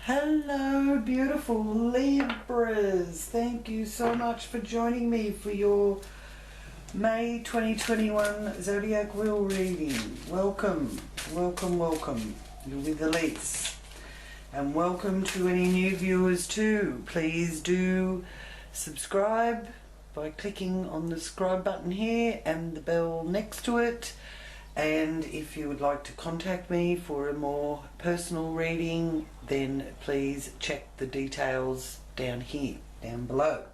Hello, beautiful Libras. Thank you so much for joining me for your May 2021 Zodiac Wheel reading. Welcome, welcome, welcome. You're with Elise. And welcome to any new viewers too. Please do subscribe by clicking on the subscribe button here and the bell next to it. And if you would like to contact me for a more personal reading, then please check the details down here, down below.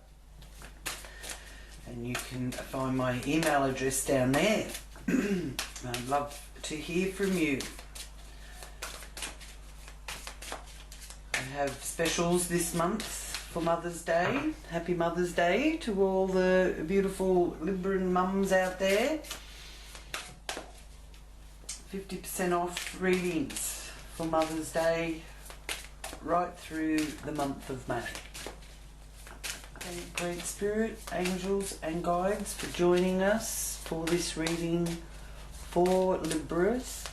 And you can find my email address down there. I'd love to hear from you. I have specials this month for Mother's Day. Happy Mother's Day to all the beautiful Libran mums out there. 50% off readings for Mother's Day right through the month of May. Thank Great Spirit, angels and guides for joining us for this reading for Libras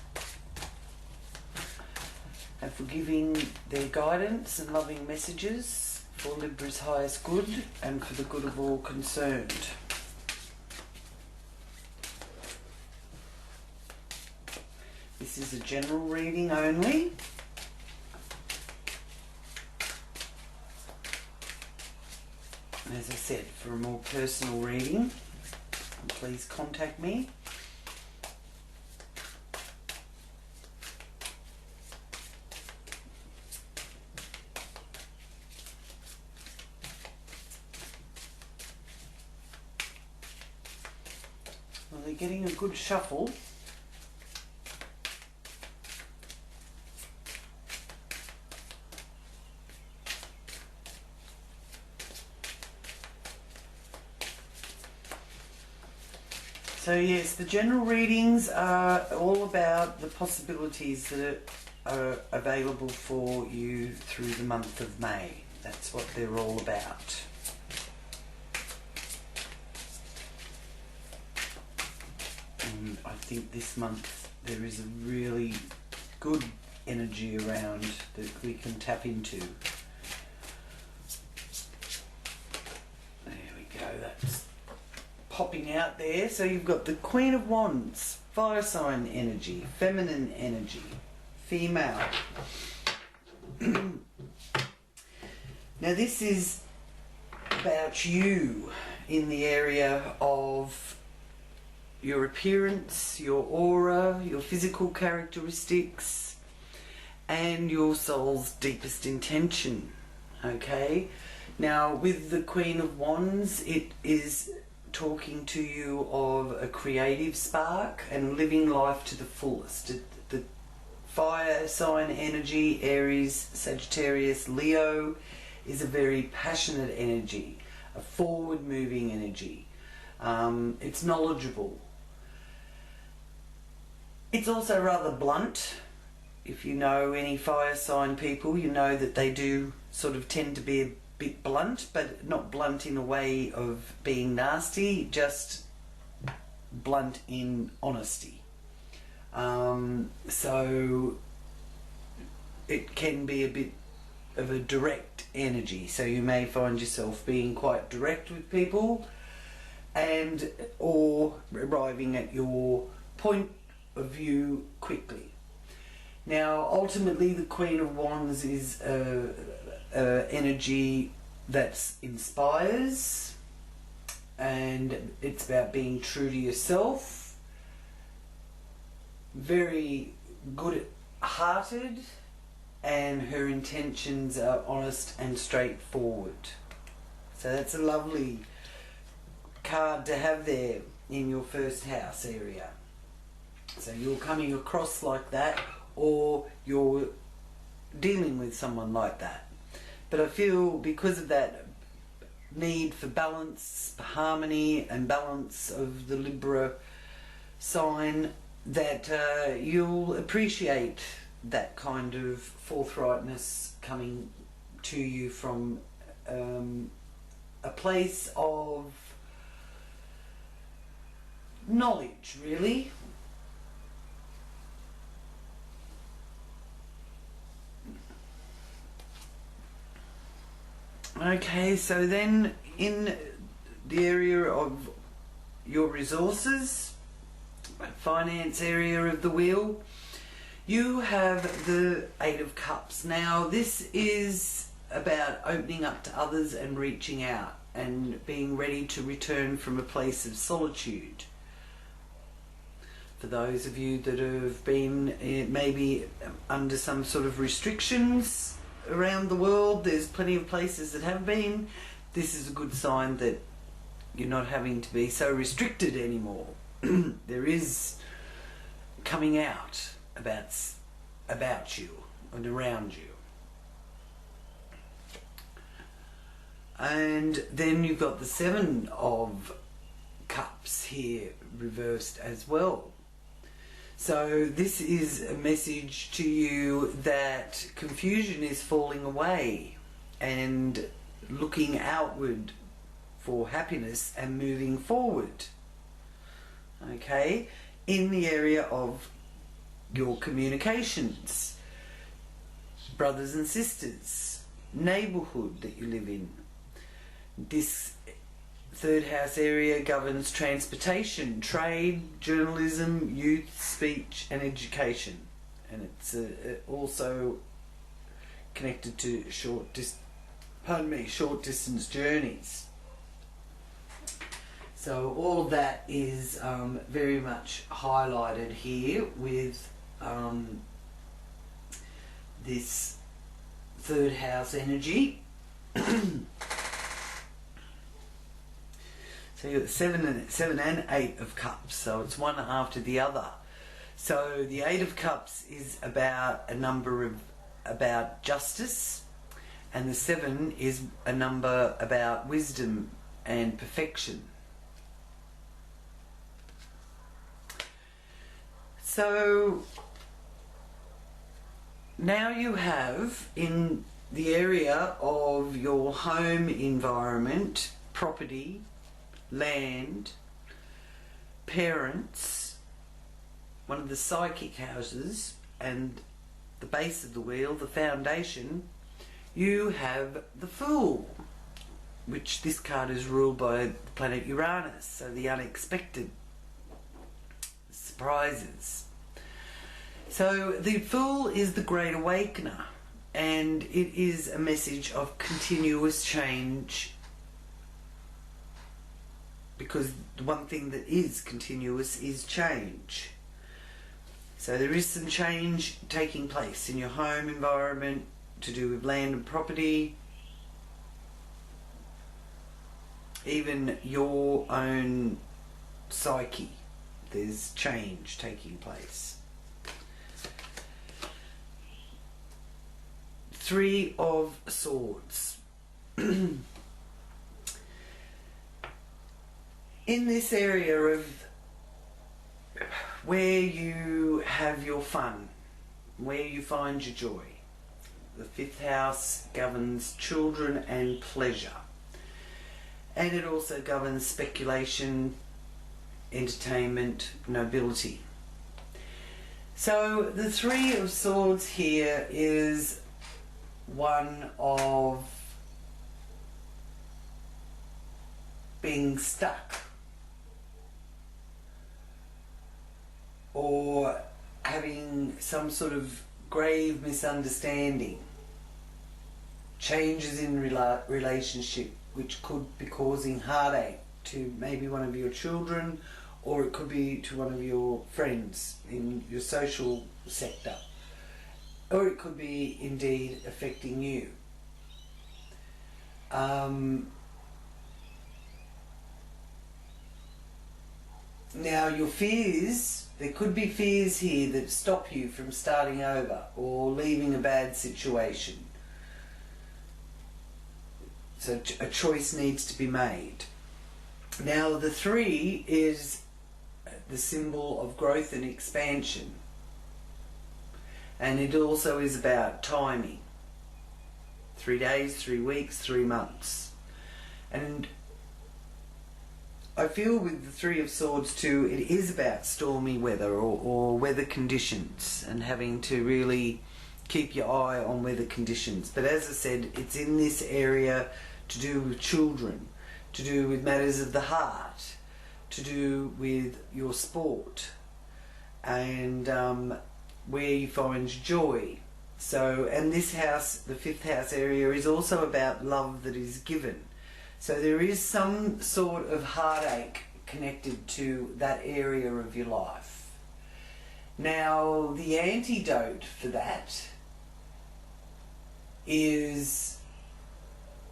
and for giving their guidance and loving messages for Libra's highest good and for the good of all concerned. This is a general reading only. As I said, for a more personal reading, please contact me. Well, they're getting a good shuffle. So yes, the general readings are all about the possibilities that are available for you through the month of May. That's what they're all about. And I think this month there is a really good energy around that we can tap into. There we go, that's popping out there. So you've got the Queen of Wands, fire sign energy, feminine energy, female. Now this is about you in the area of your appearance, your aura, your physical characteristics and your soul's deepest intention. Okay, now with the Queen of Wands, it is talking to you of a creative spark and living life to the fullest. The fire sign energy, Aries, Sagittarius, Leo, is a very passionate energy, a forward moving energy. It's knowledgeable. It's also rather blunt. If you know any fire sign people, you know that they do sort of tend to be a bit blunt, but not blunt in a way of being nasty, just blunt in honesty. So it can be a bit of a direct energy, so you may find yourself being quite direct with people and or arriving at your point of view quickly. Now ultimately the Queen of Wands is energy that inspires, and it's about being true to yourself, very good hearted, and her intentions are honest and straightforward. So that's a lovely card to have there in your first house area. So you're coming across like that, or you're dealing with someone like that. But I feel because of that need for balance, harmony and balance of the Libra sign, that you'll appreciate that kind of forthrightness coming to you from a place of knowledge, really. Okay, so then in the area of your resources, finance area of the wheel, you have the Eight of Cups. Now this is about opening up to others and reaching out and being ready to return from a place of solitude. For those of you that have been maybe under some sort of restrictions around the world, there's plenty of places that have been. This is a good sign that you're not having to be so restricted anymore. There is coming out about you and around you. And then you've got the Seven of Cups here reversed as well. So this is a message to you that confusion is falling away and looking outward for happiness and moving forward. Okay, in the area of your communications, brothers and sisters, neighbourhood that you live in. This third house area governs transportation, trade, journalism, youth, speech and education. And it's also connected to short distance journeys. So all of that is very much highlighted here with this third house energy. So you've got seven and Eight of Cups, so it's one after the other. So the Eight of Cups is about about justice, and the Seven is a number about wisdom and perfection. So now you have in the area of your home environment, property, land, parents, one of the psychic houses, and the base of the wheel, the foundation, you have the Fool, which this card is ruled by the planet Uranus, so the unexpected, surprises. So the Fool is the Great Awakener, and it is a message of continuous change, because the one thing that is continuous is change. So there is some change taking place in your home environment to do with land and property, even your own psyche. There's change taking place. Three of Swords. In this area of where you have your fun, where you find your joy, the fifth house governs children and pleasure, and it also governs speculation, entertainment, nobility. So the Three of Swords here is one of being stuck or having some sort of grave misunderstanding, changes in relationship which could be causing heartache to maybe one of your children, or it could be to one of your friends in your social sector, or it could be indeed affecting you. Now your fears, there could be fears here that stop you from starting over or leaving a bad situation. So a choice needs to be made. Now the Three is the symbol of growth and expansion, and it also is about timing. 3 days, 3 weeks, 3 months. And I feel with the Three of Swords too, it is about stormy weather or weather conditions, and having to really keep your eye on weather conditions. But as I said, it's in this area to do with children, to do with matters of the heart, to do with your sport, and where you find joy. So, and this house, the 5th house area, is also about love that is given. So there is some sort of heartache connected to that area of your life. Now, the antidote for that is,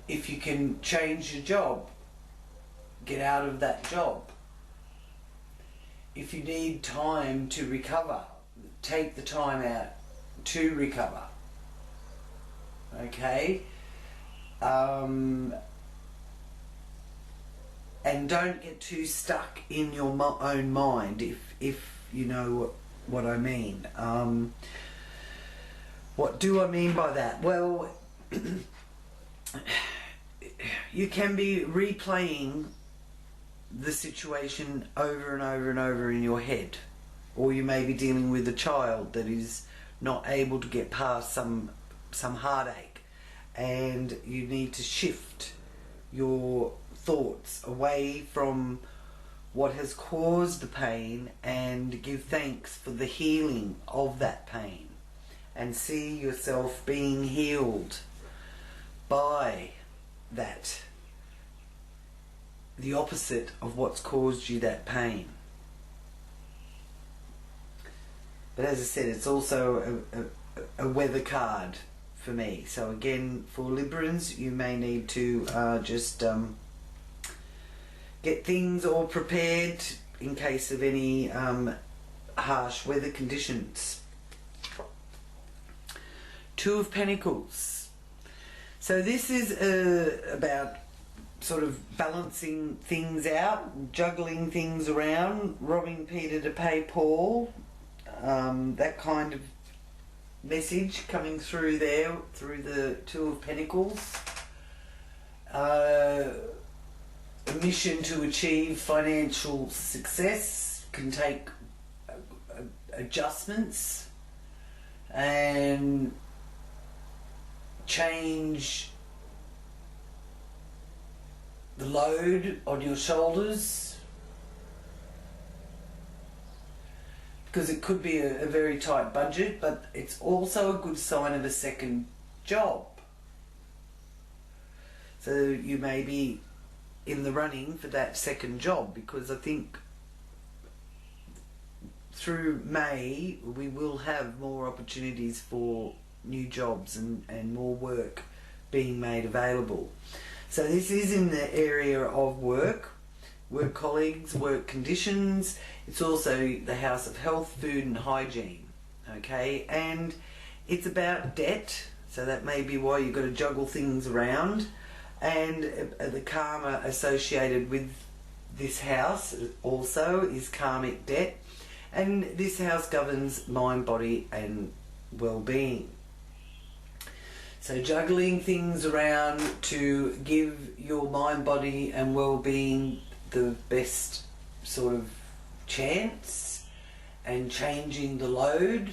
if you can change your job, get out of that job. If you need time to recover, take the time out to recover. Okay? And don't get too stuck in your own mind, if you know what I mean. What do I mean by that? Well, you can be replaying the situation over and over and over in your head, or you may be dealing with a child that is not able to get past some heartache, and you need to shift your thoughts away from what has caused the pain and give thanks for the healing of that pain, and see yourself being healed by that, the opposite of what's caused you that pain. But as I said, it's also a weather card for me. So again, for Librans, you may need to just get things all prepared in case of any harsh weather conditions. 2 of Pentacles. So this is about sort of balancing things out, juggling things around, robbing Peter to pay Paul, that kind of message coming through there, through the 2 of Pentacles. A mission to achieve financial success can take adjustments and change the load on your shoulders, because it could be a very tight budget, but it's also a good sign of a second job. So you may be in the running for that second job, because I think through May we will have more opportunities for new jobs and more work being made available. So this is in the area of work colleagues, work conditions. It's also the house of health, food and hygiene. Okay, and it's about debt, so that may be why you've got to juggle things around. And the karma associated with this house also is karmic debt, and this house governs mind, body and well-being. So juggling things around to give your mind, body and well-being the best sort of chance, and changing the load,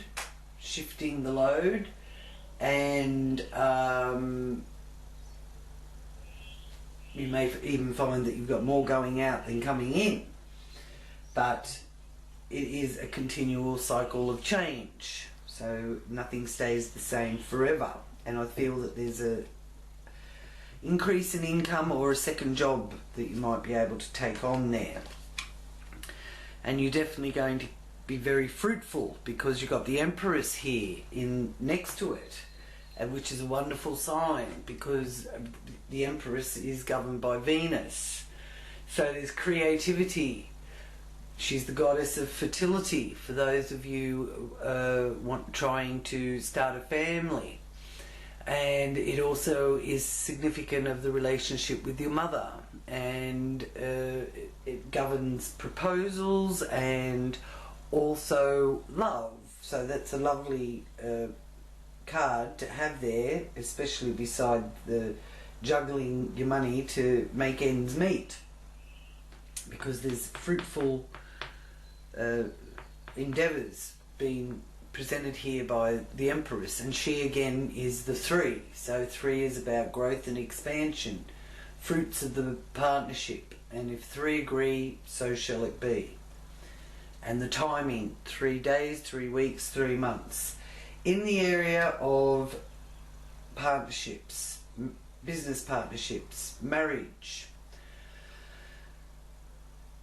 shifting the load, and you may even find that you've got more going out than coming in, but it is a continual cycle of change, so nothing stays the same forever. And I feel that there's a increase in income or a second job that you might be able to take on there, and you're definitely going to be very fruitful, because you've got the Empress here in next to it, and which is a wonderful sign, because the Empress is governed by Venus. So there's creativity. She's the goddess of fertility for those of you trying to start a family. And it also is significant of the relationship with your mother, and it governs proposals and also love. So that's a lovely card to have there, especially beside the juggling your money to make ends meet, because there's fruitful endeavours being presented here by the Empress, and she again is the 3. So 3 is about growth and expansion, fruits of the partnership, and if 3 agree, so shall it be. And the timing, 3 days, 3 weeks, 3 months. In the area of partnerships, business partnerships, marriage,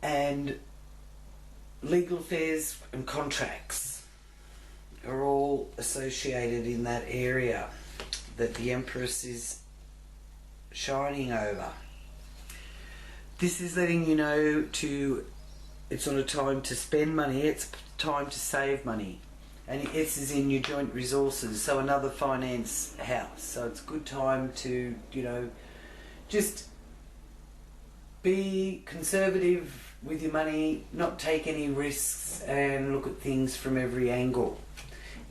and legal affairs and contracts are all associated in that area that the Empress is shining over. This is letting you know it's not a time to spend money, it's time to save money. And S is in your joint resources, so another finance house. So it's a good time to, just be conservative with your money, not take any risks, and look at things from every angle.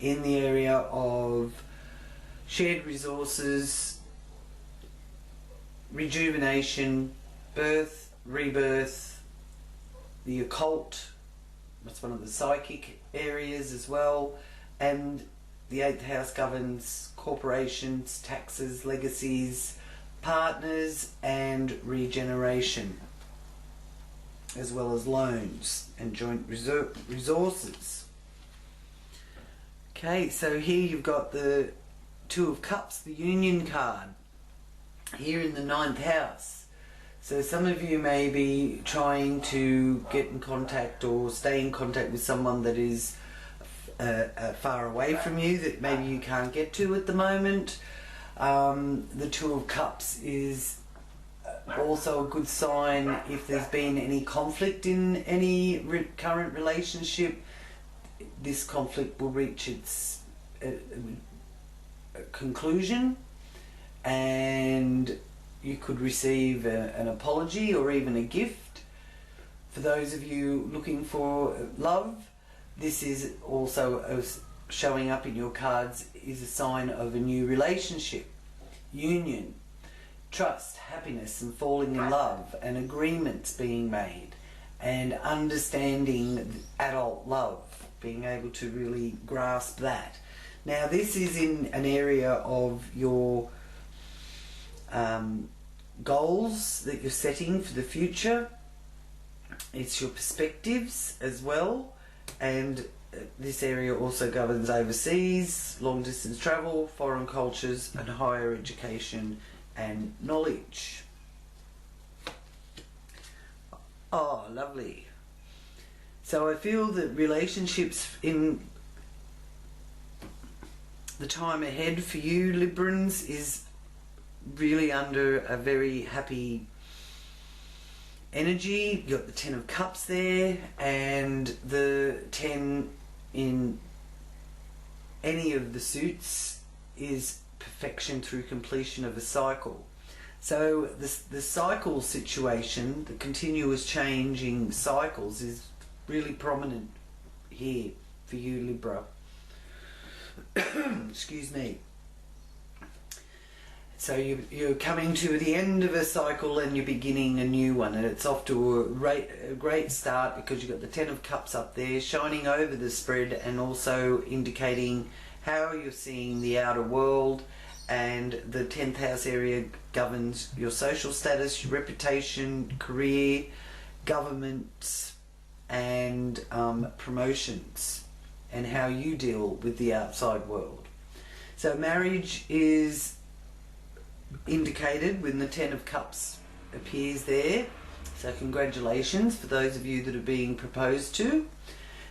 In the area of shared resources, rejuvenation, birth, rebirth, the occult, that's one of the psychic areas as well, and the 8th house governs corporations, taxes, legacies, partners, and regeneration, as well as loans and joint resources. Okay, so here you've got the 2 of Cups, the Union card, here in the 9th house. So some of you may be trying to get in contact or stay in contact with someone that is far away from you, that maybe you can't get to at the moment. The 2 of Cups is also a good sign if there's been any conflict in any current relationship. This conflict will reach its conclusion, and you could receive an apology or even a gift. For those of you looking for love, this is also showing up in your cards is a sign of a new relationship, union, trust, happiness, and falling in love, and agreements being made, and understanding adult love, being able to really grasp that. Now this is in an area of your goals that you're setting for the future. It's your perspectives as well, and this area also governs overseas, long distance travel, foreign cultures, and higher education and knowledge. Oh, lovely. So I feel that relationships in the time ahead for you, Librans, is really under a very happy energy. You've got the 10 of Cups there, and the 10 in any of the suits is perfection through completion of a cycle. So the cycle situation, the continuous changing cycles, is really prominent here for you, Libra. Excuse me. So you're coming to the end of a cycle and you're beginning a new one, and it's off to a great start because you've got the 10 of Cups up there shining over the spread, and also indicating how you're seeing the outer world. And the 10th house area governs your social status, your reputation, career, government, and promotions, and how you deal with the outside world. So marriage is indicated when the 10 of Cups appears there. So congratulations for those of you that are being proposed to.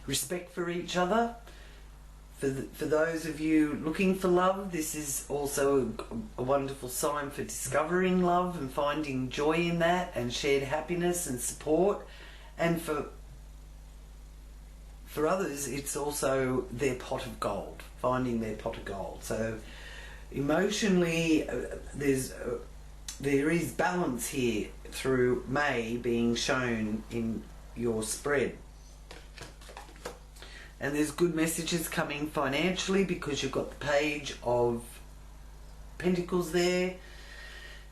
Respect for each other. For those of you looking for love, this is also a wonderful sign for discovering love and finding joy in that, and shared happiness and support. And for others, it's also their pot of gold, finding their pot of gold. So emotionally, there is balance here through May being shown in your spread. And there's good messages coming financially because you've got the Page of Pentacles there.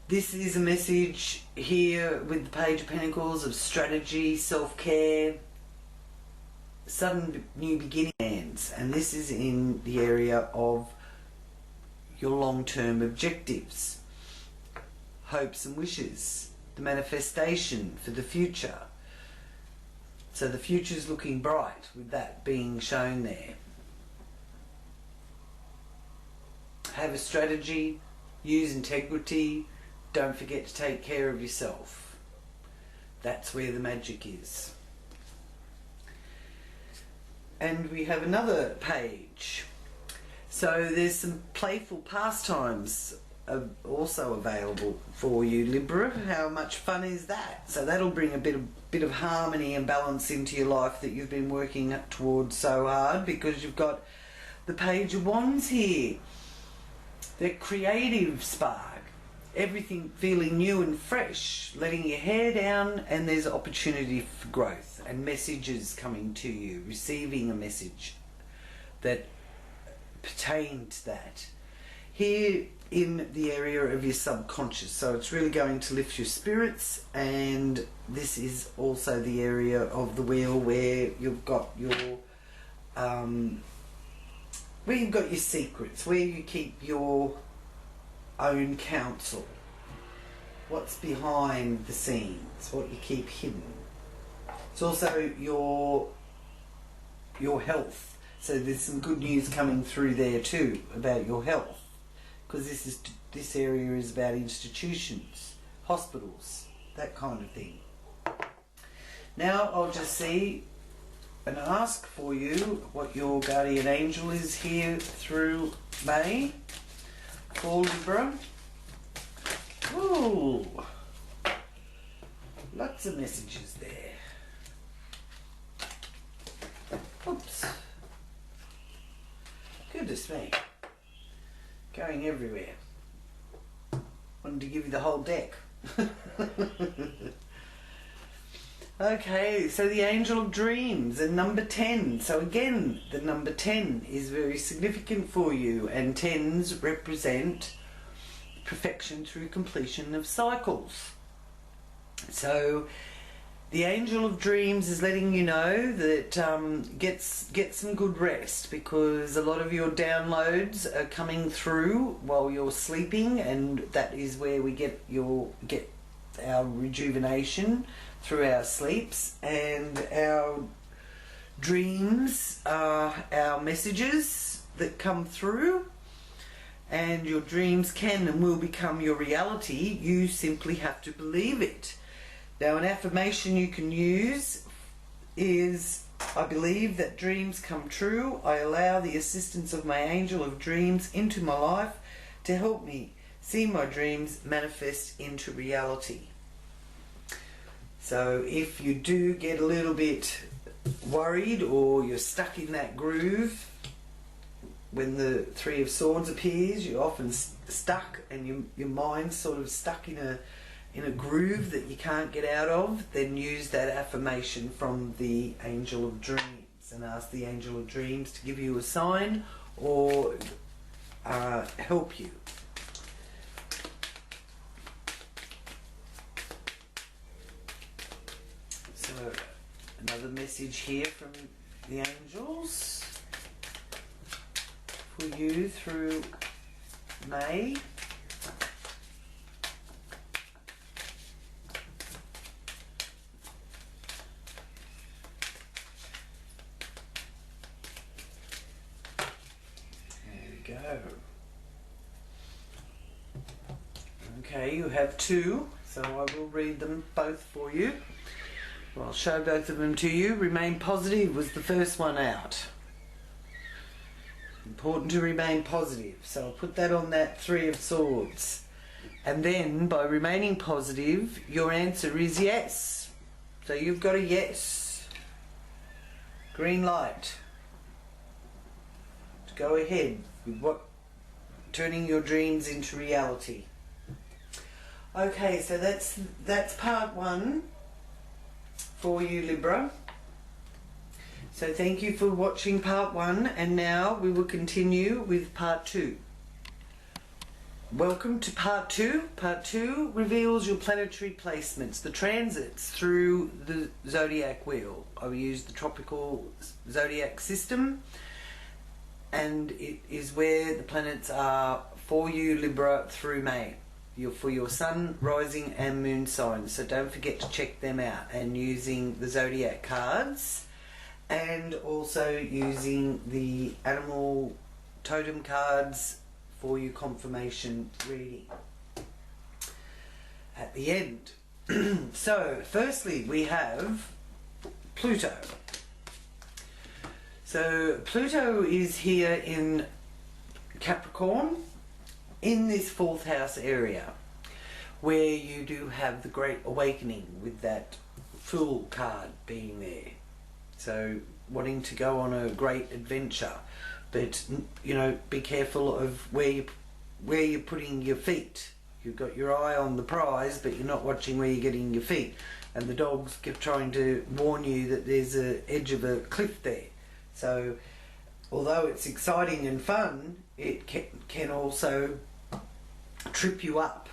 This is a message here with the Page of Pentacles of strategy, self-care, sudden new beginnings, and this is in the area of your long-term objectives, hopes and wishes, the manifestation for the future. So the future is looking bright with that being shown there. Have a strategy, use integrity, don't forget to take care of yourself. That's where the magic is. And we have another page. So there's some playful pastimes also available for you, Libra. How much fun is that? So that'll bring a bit of harmony and balance into your life that you've been working towards so hard, because you've got the Page of Wands here. That creative spark, everything feeling new and fresh, letting your hair down, and there's opportunity for growth and messages coming to you, receiving a message that pertain to that. Here in the area of your subconscious, so it's really going to lift your spirits, and this is also the area of the wheel where you've got your secrets, where you keep your own counsel, what's behind the scenes, what you keep hidden. It's also your health, so there's some good news coming through there too about your health, because this area is about institutions, hospitals, that kind of thing. Now I'll just see and ask for you what your guardian angel is here through May for Libra. Ooh, lots of messages there. Oops. Goodness me. Going everywhere. Wanted to give you the whole deck. Okay, so the Angel of Dreams and number 10. So again, the number 10 is very significant for you, and 10s represent perfection through completion of cycles. So the Angel of Dreams is letting you know that get some good rest, because a lot of your downloads are coming through while you're sleeping, and that is where we get our rejuvenation through our sleeps, and our dreams are our messages that come through, and your dreams can and will become your reality. You simply have to believe it. Now, an affirmation you can use is, I believe that dreams come true. I allow the assistance of my angel of dreams into my life to help me see my dreams manifest into reality. So if you do get a little bit worried, or you're stuck in that groove, when the Three of Swords appears, you're often stuck, and your mind's sort of stuck in a groove that you can't get out of, then use that affirmation from the Angel of Dreams and ask the Angel of Dreams to give you a sign or help you. So another message here from the angels for you through May. Go. Okay, you have two, so I will read them both for you. I'll show both of them to you. Remain positive was the first one out. Important to remain positive. So I'll put that on that Three of Swords. And then, by remaining positive, your answer is yes. So you've got a yes. Green light. To go ahead with turning your dreams into reality. Okay, so that's part one for you, Libra. So thank you for watching part one, and now we will continue with part two. Welcome to part two. Part two reveals your planetary placements, the transits through the Zodiac wheel. I will use the tropical Zodiac system, and it is where the planets are for you, Libra, through May. For your sun, rising and moon signs. So don't forget to check them out, and using the Zodiac cards and also using the animal totem cards for your confirmation reading at the end. So firstly we have Pluto. So Pluto is here in Capricorn, in this fourth house area, where you do have the Great Awakening with that Fool card being there. So wanting to go on a great adventure, but you know, be careful of where you're putting your feet. You've got your eye on the prize, but you're not watching where you're getting your feet, and the dogs keep trying to warn you that there's a edge of a cliff there. So although it's exciting and fun, it can also trip you up.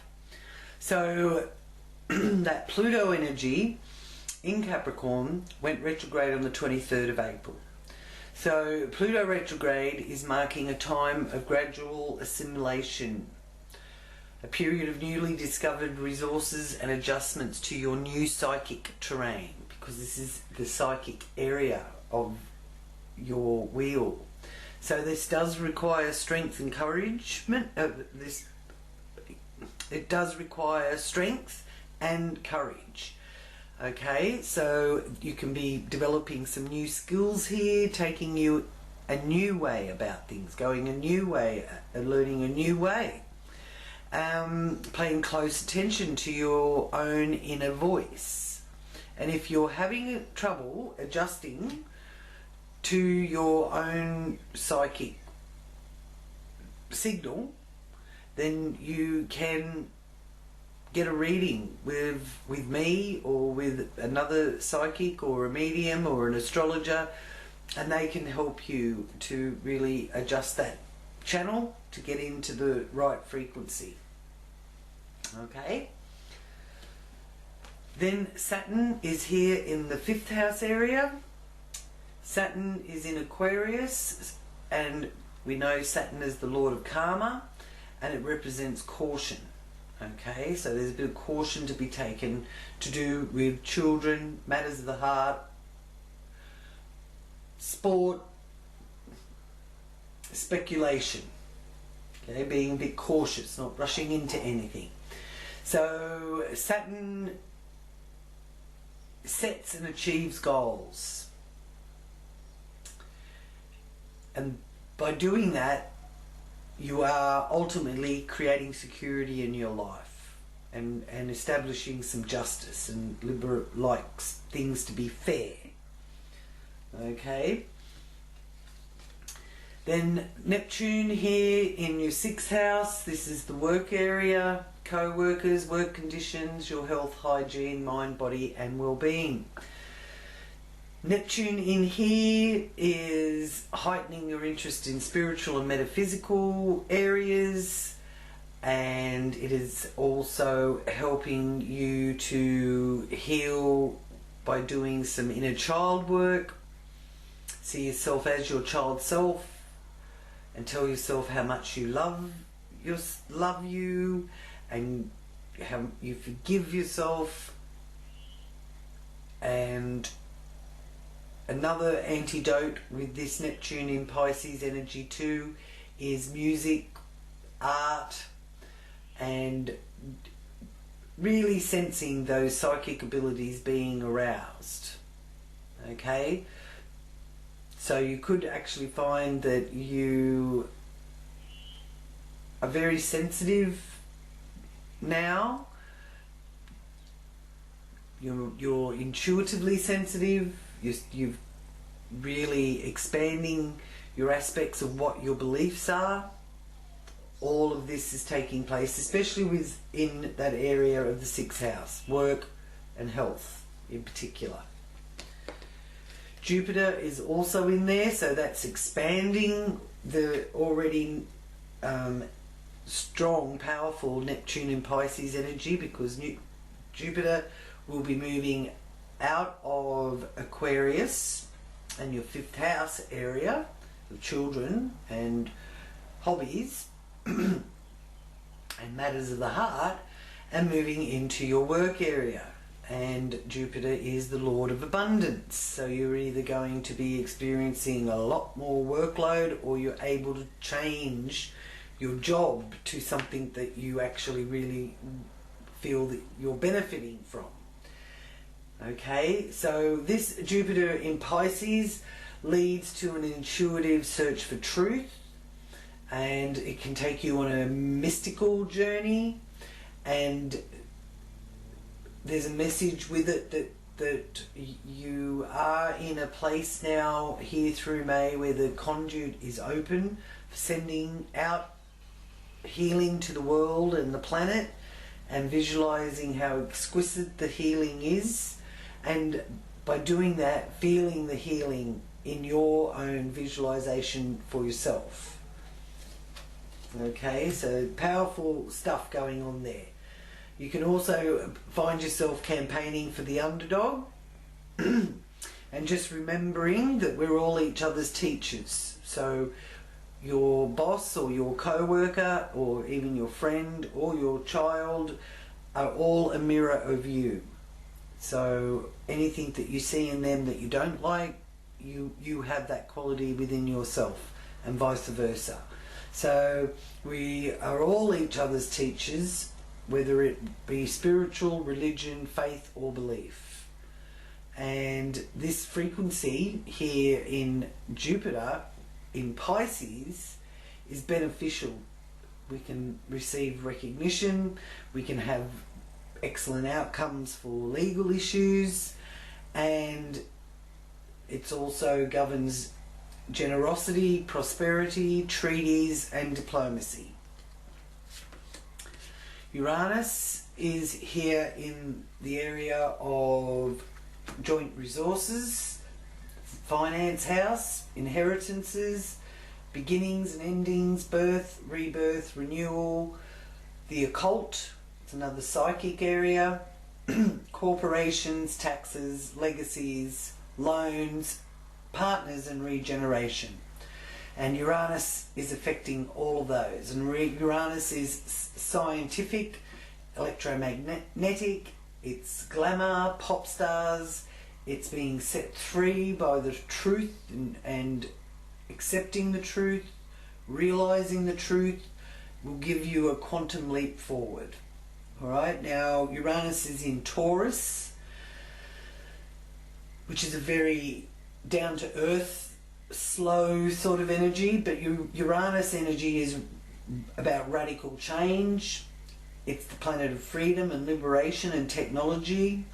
So that Pluto energy in Capricorn went retrograde on the 23rd of April. So Pluto retrograde is marking a time of gradual assimilation, a period of newly discovered resources and adjustments to your new psychic terrain, because this is the psychic area of your wheel. So this does require strength and encouragement. It does require strength and courage. Okay, so you can be developing some new skills here, taking you a new way about things, going a new way, learning a new way, paying close attention to your own inner voice. And if you're having trouble adjusting to your own psychic signal, then you can get a reading with me or with another psychic or a medium or an astrologer, and they can help you to really adjust that channel to get into the right frequency. Okay, then Saturn is here in the 5th house area. Saturn is in Aquarius, and we know Saturn is the lord of karma, and it represents caution. Okay, so there's a bit of caution to be taken to do with children, matters of the heart, sport, speculation. Okay, being a bit cautious, not rushing into anything. So Saturn sets and achieves goals, and by doing that, you are ultimately creating security in your life and establishing some justice, and Libra likes things to be fair. Okay, then Neptune here in your 6th house. This is the work area, co-workers, work conditions, your health, hygiene, mind, body and well-being. Neptune in here is heightening your interest in spiritual and metaphysical areas, and it is also helping you to heal by doing some inner child work. See yourself as your child self and tell yourself how much you love you, and how you forgive yourself. And another antidote with this Neptune in Pisces energy too is music, art, and really sensing those psychic abilities being aroused. Okay, so you could actually find that you are very sensitive now. You're intuitively sensitive. You've really expanding your aspects of what your beliefs are. All of this is taking place, especially within that area of the 6th house, work and health in particular. Jupiter is also in there, so that's expanding the already strong, powerful Neptune in Pisces energy, because Jupiter will be moving out of Aquarius and your 5th house area of children and hobbies and matters of the heart, and moving into your work area. And Jupiter is the Lord of abundance, so you're either going to be experiencing a lot more workload, or you're able to change your job to something that you actually really feel that you're benefiting from. Okay, so this Jupiter in Pisces leads to an intuitive search for truth, and it can take you on a mystical journey, and there's a message with it that you are in a place now here through May where the conduit is open for sending out healing to the world and the planet, and visualizing how exquisite the healing is, and by doing that, feeling the healing in your own visualization for yourself. Okay, so powerful stuff going on there. You can also find yourself campaigning for the underdog and just remembering that we're all each other's teachers. So your boss or your co-worker or even your friend or your child are all a mirror of you. So anything that you see in them that you don't like, you have that quality within yourself, and vice versa. So we are all each other's teachers, whether it be spiritual, religion, faith or belief. And this frequency here in Jupiter in Pisces is beneficial. We can receive recognition, we can have excellent outcomes for legal issues, and it also governs generosity, prosperity, treaties and diplomacy. Uranus is here in the area of joint resources, finance house, inheritances, beginnings and endings, birth, rebirth, renewal, the occult, it's another psychic area, corporations, taxes, legacies, loans, partners and regeneration. And Uranus is affecting all of those. And Uranus is scientific, electromagnetic, it's glamour, pop stars, it's being set free by the truth and accepting the truth, realizing the truth will give you a quantum leap forward. Alright, now Uranus is in Taurus, which is a very down to earth, slow sort of energy, but Uranus energy is about radical change. It's the planet of freedom and liberation and technology.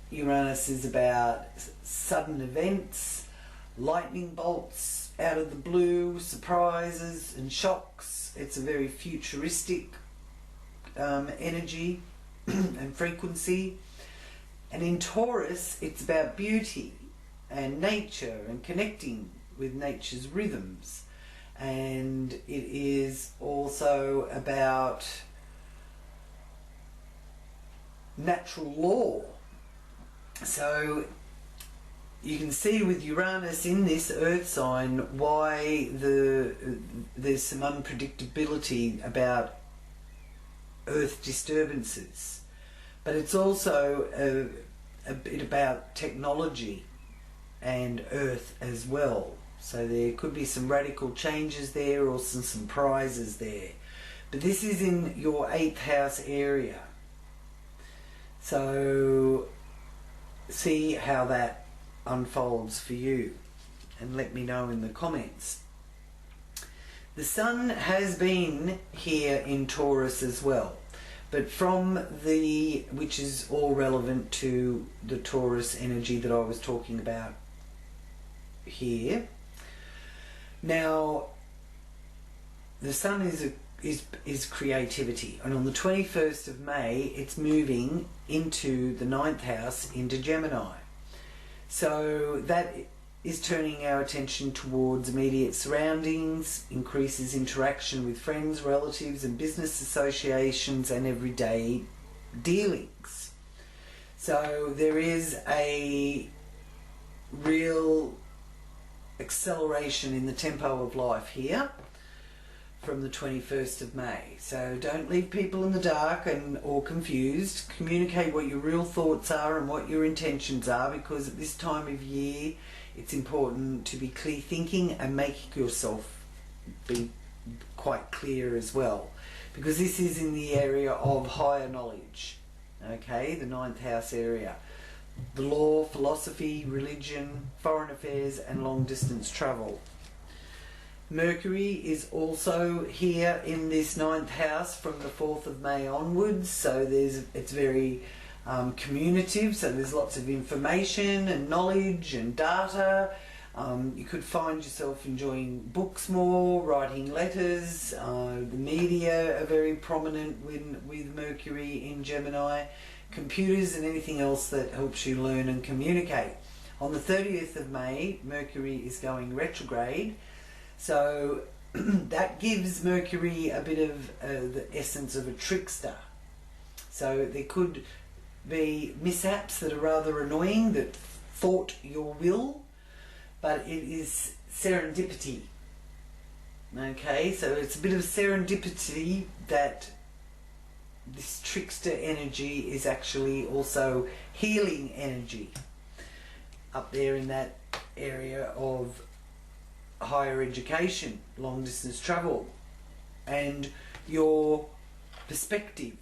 Uranus is about sudden events, lightning bolts out of the blue, surprises and shocks. It's a very futuristic energy and frequency. And in Taurus, it's about beauty and nature and connecting with nature's rhythms, and it is also about natural law. So you can see with Uranus in this earth sign why there's some unpredictability about earth disturbances, but it's also a bit about technology and earth as well. So there could be some radical changes there or some surprises there. But this is in your 8th house area. So see how that unfolds for you and let me know in the comments. The Sun has been here in Taurus as well, but which is all relevant to the Taurus energy that I was talking about here. Now the Sun is creativity, and on the 21st of May it's moving into the 9th house, into Gemini. So that is turning our attention towards immediate surroundings, increases interaction with friends, relatives and business associations and everyday dealings. So there is a real acceleration in the tempo of life here from the 21st of May. So don't leave people in the dark or confused. Communicate what your real thoughts are and what your intentions are, because at this time of year it's important to be clear thinking and make yourself be quite clear as well, because this is in the area of higher knowledge, okay, the 9th house area. The law, philosophy, religion, foreign affairs and long distance travel. Mercury is also here in this 9th house from the 4th of May onwards, so it's very communicative, so there's lots of information and knowledge and data. You could find yourself enjoying books more, writing letters. The media are very prominent with Mercury in Gemini. Computers and anything else that helps you learn and communicate. On the 30th of May, Mercury is going retrograde, so that gives Mercury a bit of the essence of a trickster. So there could be mishaps that are rather annoying that thwart your will, but it is serendipity. Okay, so it's a bit of serendipity that this trickster energy is actually also healing energy up there in that area of higher education, long distance travel, and your perspective.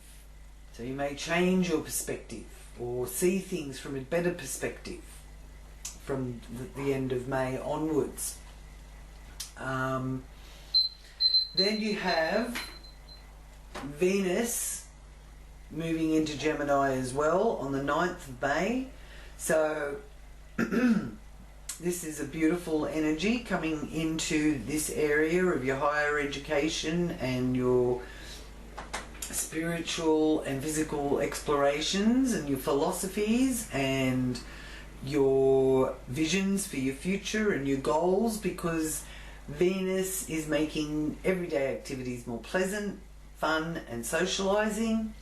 So you may change your perspective or see things from a better perspective from the end of May onwards. Then you have Venus moving into Gemini as well on the 9th of May. So this is a beautiful energy coming into this area of your higher education and your spiritual and physical explorations and your philosophies and your visions for your future and your goals, because Venus is making everyday activities more pleasant, fun and socializing.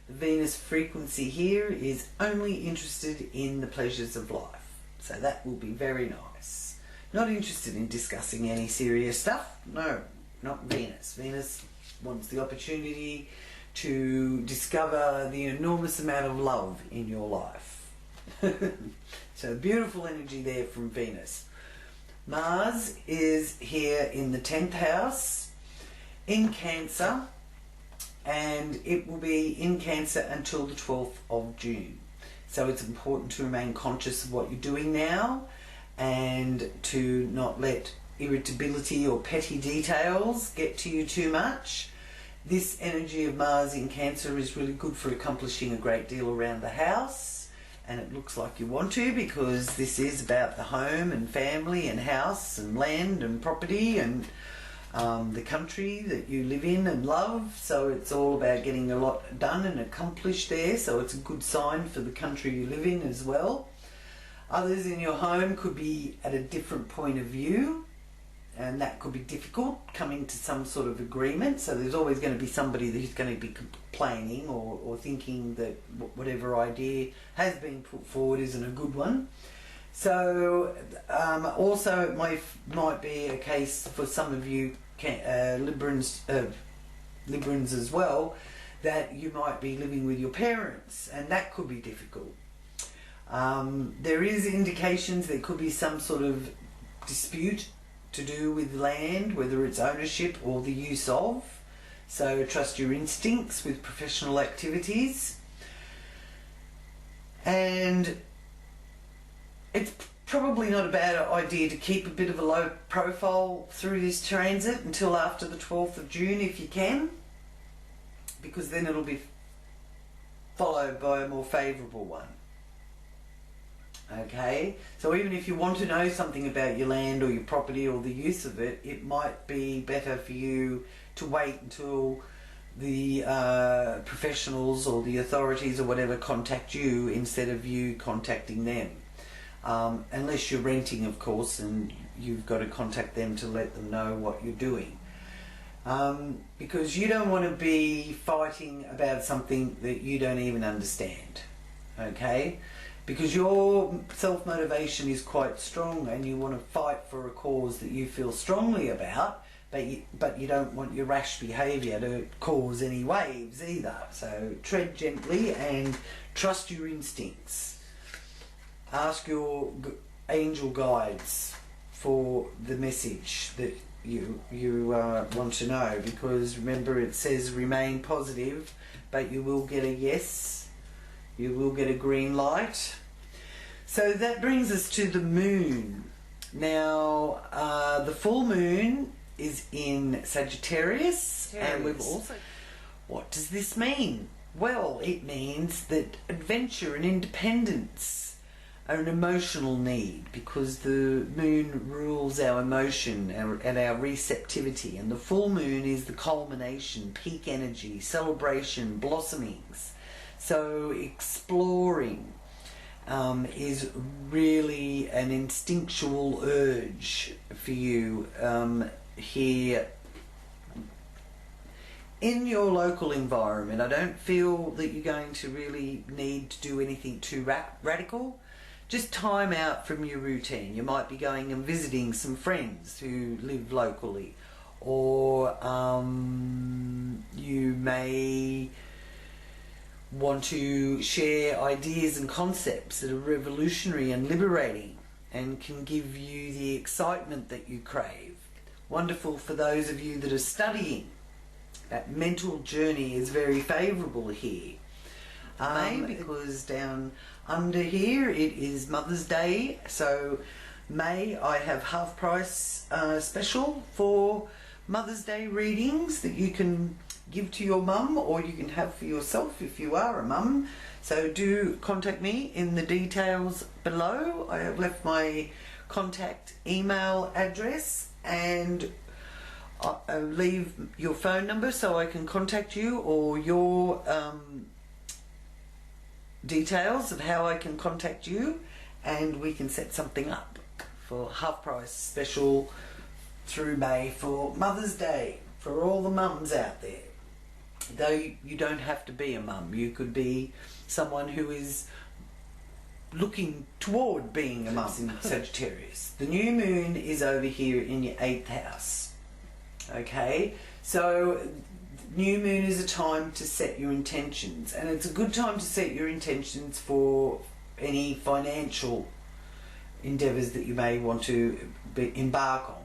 The Venus frequency here is only interested in the pleasures of life. So that will be very nice. Not interested in discussing any serious stuff. No, not Venus. Venus wants the opportunity to discover the enormous amount of love in your life. So beautiful energy there from Venus. Mars is here in the 10th house in Cancer, and it will be in Cancer until the 12th of June. So it's important to remain conscious of what you're doing now and to not let irritability or petty details get to you too much. This energy of Mars in Cancer is really good for accomplishing a great deal around the house, and it looks like you want to, because this is about the home and family and house and land and property and the country that you live in and love. So it's all about getting a lot done and accomplished there, so it's a good sign for the country you live in as well. Others in your home could be at a different point of view, and that could be difficult, coming to some sort of agreement. So there's always going to be somebody who's going to be complaining or thinking that whatever idea has been put forward isn't a good one. So also it might be a case for some of you Librans as well, that you might be living with your parents, and that could be difficult. There is indications there could be some sort of dispute to do with land, whether it's ownership or the use of. So trust your instincts with professional activities. And it's probably not a bad idea to keep a bit of a low profile through this transit until after the 12th of June if you can, because then it'll be followed by a more favourable one. Okay, so even if you want to know something about your land or your property or the use of it, it might be better for you to wait until the professionals or the authorities or whatever contact you instead of you contacting them. unless you're renting, of course, and you've got to contact them to let them know what you're doing. Because you don't want to be fighting about something that you don't even understand, okay? Because your self-motivation is quite strong and you want to fight for a cause that you feel strongly about, but you don't want your rash behaviour to cause any waves either. So tread gently and trust your instincts. Ask your angel guides for the message that you want to know, because remember it says remain positive, but you will get a yes, you will get a green light. So that brings us to the moon. Now the full moon is in Sagittarius, and we've also, what does this mean? Well, it means that adventure and independence are an emotional need, because the moon rules our emotion and our receptivity, and the full moon is the culmination, peak energy, celebration, blossomings. So exploring is really an instinctual urge for you here in your local environment. I don't feel that you're going to really need to do anything too radical. Just time out from your routine. You might be going and visiting some friends who live locally, or you may want to share ideas and concepts that are revolutionary and liberating and can give you the excitement that you crave. Wonderful for those of you that are studying. That mental journey is very favourable here. Because down under here it is Mother's Day, so May I have half price special for Mother's Day readings that you can give to your mum, or you can have for yourself if you are a mum. So do contact me in the details below. I have left my contact email address, and I'll leave your phone number so I can contact you, or your details of how I can contact you, and we can set something up for half price special through May for Mother's Day for all the mums out there. Though you don't have to be a mum, you could be someone who is looking toward being a mum in Sagittarius. The new moon is over here in your 8th house. Okay, so new moon is a time to set your intentions, and it's a good time to set your intentions for any financial endeavours that you may want to embark on.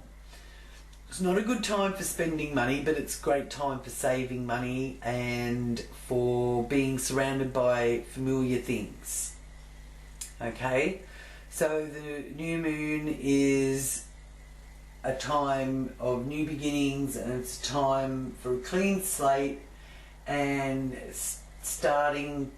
It's not a good time for spending money, but it's a great time for saving money and for being surrounded by familiar things. Okay, so the new moon is a time of new beginnings, and it's a time for a clean slate, and starting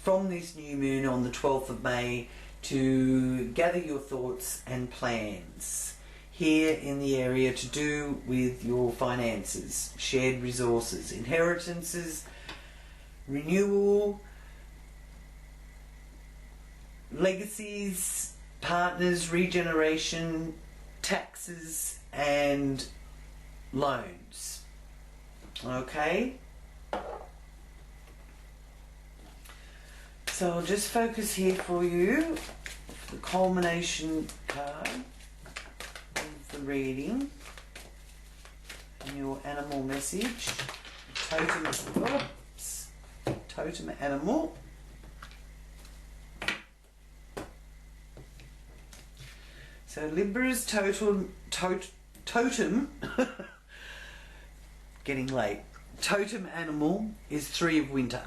from this new moon on the 12th of May to gather your thoughts and plans here in the area to do with your finances, shared resources, inheritances, renewal, legacies, partners, regeneration, taxes and loans. Okay, so I'll just focus here for you, the culmination card of the reading and your animal message. Totem Animal. So Libra's totem getting late. Totem animal is 3 of winter.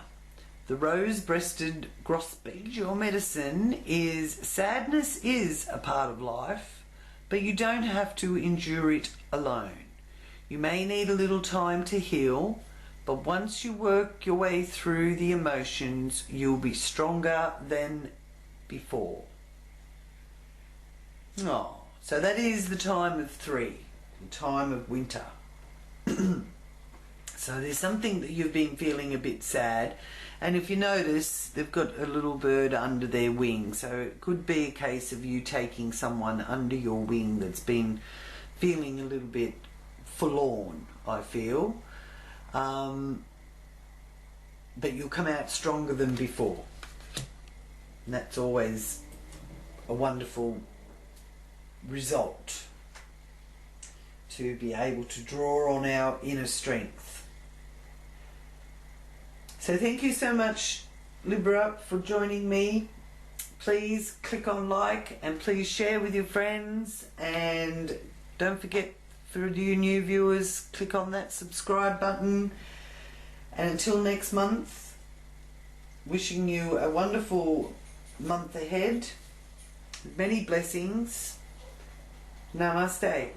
The rose-breasted grosbeak. Your medicine is sadness is a part of life, but you don't have to endure it alone. You may need a little time to heal, but once you work your way through the emotions, you'll be stronger than before. Oh, so that is the time of 3, the time of winter. So there's something that you've been feeling a bit sad, And if you notice, they've got a little bird under their wing, so it could be a case of you taking someone under your wing that's been feeling a little bit forlorn, I feel. But you'll come out stronger than before. And that's always a wonderful result, to be able to draw on our inner strength. So thank you so much, Libra, for joining me. Please click on like and please share with your friends, and don't forget, for you new viewers, click on that subscribe button. And until next month, wishing you a wonderful month ahead, many blessings. Namaste.